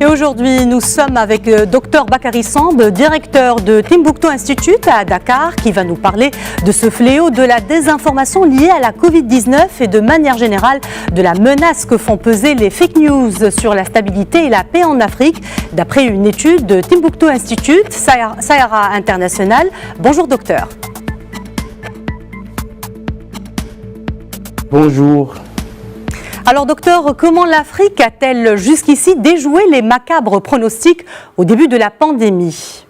aujourd'hui, nous sommes avec le Dr Bakary Samb, directeur de Timbuktu Institute à Dakar, qui va nous parler de ce fléau de la désinformation liée à la Covid-19 et de manière générale de la menace que font peser les fake news sur la stabilité et la paix en Afrique, d'après une étude de Timbuktu Institute, Sahara International. Bonjour docteur. Bonjour. Alors docteur, comment l'Afrique a-t-elle jusqu'ici déjoué les macabres pronostics au début de la pandémie ?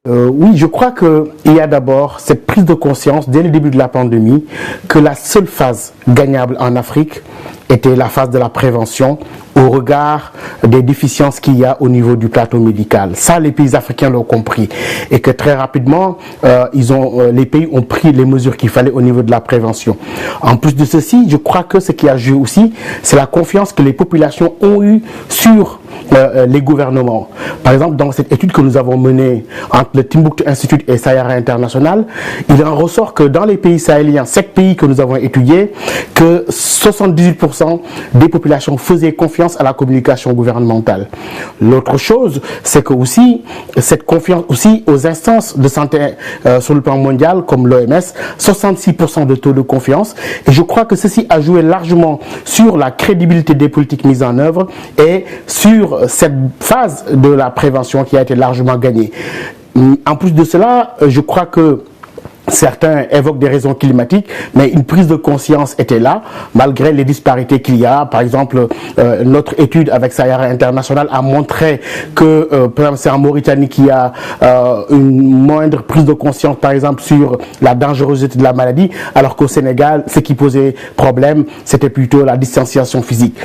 Oui, je crois qu'il y a d'abord cette prise de conscience dès le début de la pandémie que la seule phase gagnable en Afrique était la phase de la prévention au regard des déficiences qu'il y a au niveau du plateau médical. Ça, les pays africains l'ont compris et que très rapidement, les pays ont pris les mesures qu'il fallait au niveau de la prévention. En plus de ceci, je crois que ce qui a joué aussi, c'est la confiance que les populations ont eue sur les gouvernements. Par exemple, dans cette étude que nous avons menée entre le Timbuktu Institute et Sahara International, il en ressort que dans les pays sahéliens, 7 pays que nous avons étudiés, que 78% des populations faisaient confiance à la communication gouvernementale. L'autre chose, c'est que aussi, cette confiance aussi aux instances de santé sur le plan mondial, comme l'OMS, 66% de taux de confiance. Et je crois que ceci a joué largement sur la crédibilité des politiques mises en œuvre et sur cette phase de la prévention qui a été largement gagnée. En plus de cela, je crois que certains évoquent des raisons climatiques, mais une prise de conscience était là, malgré les disparités qu'il y a. Par exemple, notre étude avec Sahara International a montré que, par exemple, c'est en Mauritanie qu'il y a une moindre prise de conscience, par exemple, sur la dangerosité de la maladie, alors qu'au Sénégal, ce qui posait problème, c'était plutôt la distanciation physique.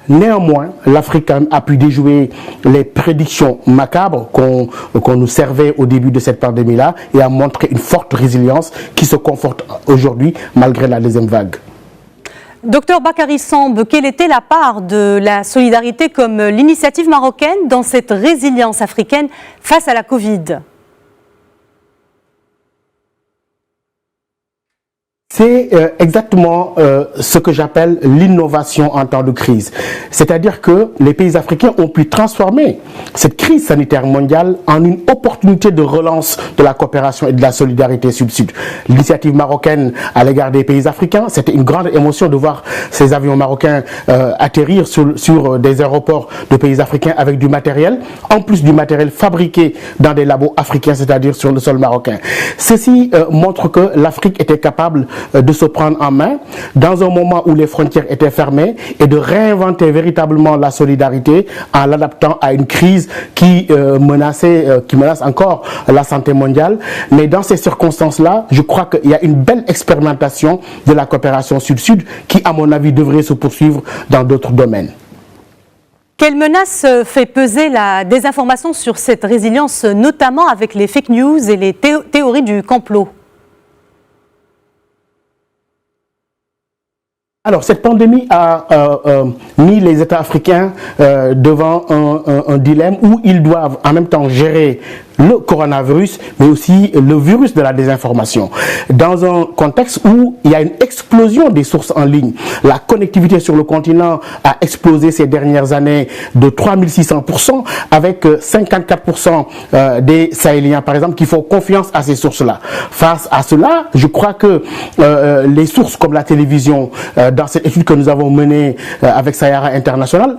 Néanmoins, l'Afrique a pu déjouer les prédictions macabres qu'on nous servait au début de cette pandémie-là et a montré une forte résilience qui se conforte aujourd'hui malgré la deuxième vague. Docteur Bakary Samb, quelle était la part de la solidarité comme l'initiative marocaine dans cette résilience africaine face à la Covid ? C'est exactement ce que j'appelle l'innovation en temps de crise. C'est-à-dire que les pays africains ont pu transformer cette crise sanitaire mondiale en une opportunité de relance de la coopération et de la solidarité sud-sud. L'initiative marocaine à l'égard des pays africains, c'était une grande émotion de voir ces avions marocains atterrir sur des aéroports de pays africains avec du matériel, en plus du matériel fabriqué dans des labos africains, c'est-à-dire sur le sol marocain. Ceci montre que l'Afrique était capable de se prendre en main dans un moment où les frontières étaient fermées et de réinventer véritablement la solidarité en l'adaptant à une crise qui menace encore la santé mondiale. Mais dans ces circonstances-là, je crois qu'il y a une belle expérimentation de la coopération sud-sud qui, à mon avis, devrait se poursuivre dans d'autres domaines. Quelle menace fait peser la désinformation sur cette résilience, notamment avec les fake news et les théories du complot ? Alors, cette pandémie a mis les États africains devant un dilemme où ils doivent en même temps gérer le coronavirus, mais aussi le virus de la désinformation. Dans un contexte où il y a une explosion des sources en ligne, la connectivité sur le continent a explosé ces dernières années de 3600%, avec 54% des Sahéliens, par exemple, qui font confiance à ces sources-là. Face à cela, je crois que les sources comme la télévision, dans cette étude que nous avons menée avec Sahara International,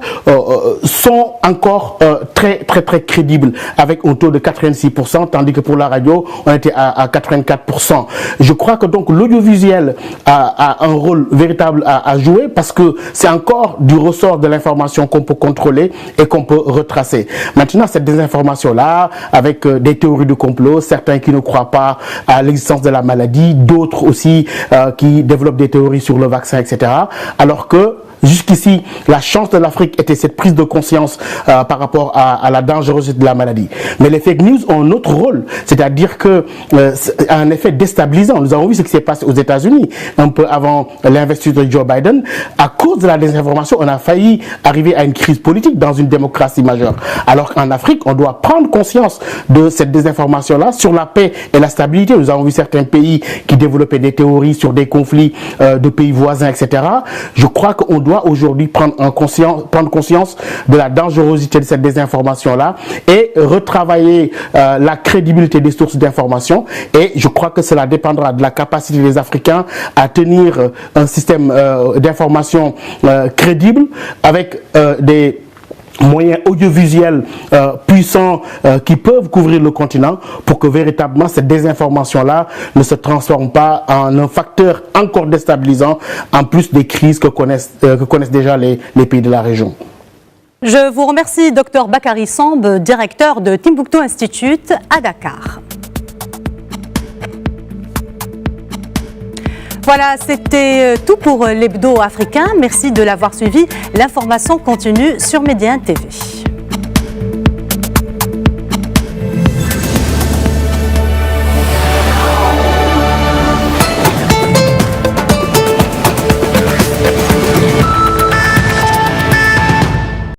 sont encore très crédibles, avec un taux de 86%, tandis que pour la radio, on était à 84%. Je crois que donc l'audiovisuel a un rôle véritable à jouer parce que c'est encore du ressort de l'information qu'on peut contrôler et qu'on peut retracer. Maintenant, cette désinformation-là, avec des théories de complot, certains qui ne croient pas à l'existence de la maladie, d'autres aussi qui développent des théories sur le vaccin, etc. Alors que jusqu'ici, la chance de l'Afrique était cette prise de conscience par rapport à la dangerosité de la maladie. Mais les fake news news ont un autre rôle, c'est-à-dire que un effet déstabilisant. Nous avons vu ce qui s'est passé aux États-Unis un peu avant l'investiture de Joe Biden. À cause de la désinformation, on a failli arriver à une crise politique dans une démocratie majeure. Alors qu'en Afrique, on doit prendre conscience de cette désinformation-là sur la paix et la stabilité. Nous avons vu certains pays qui développaient des théories sur des conflits de pays voisins, etc. Je crois qu'on doit aujourd'hui prendre conscience de la dangerosité de cette désinformation-là et retravailler la crédibilité des sources d'information. Et je crois que cela dépendra de la capacité des Africains à tenir un système d'information crédible avec des moyens audiovisuels puissants qui peuvent couvrir le continent pour que véritablement cette désinformation-là ne se transforme pas en un facteur encore déstabilisant en plus des crises que connaissent déjà les pays de la région. Je vous remercie, Dr Bakary Samb, directeur de Timbuktu Institute à Dakar. Voilà, c'était tout pour l'hebdo africain. Merci de l'avoir suivi. L'information continue sur Média 1 TV.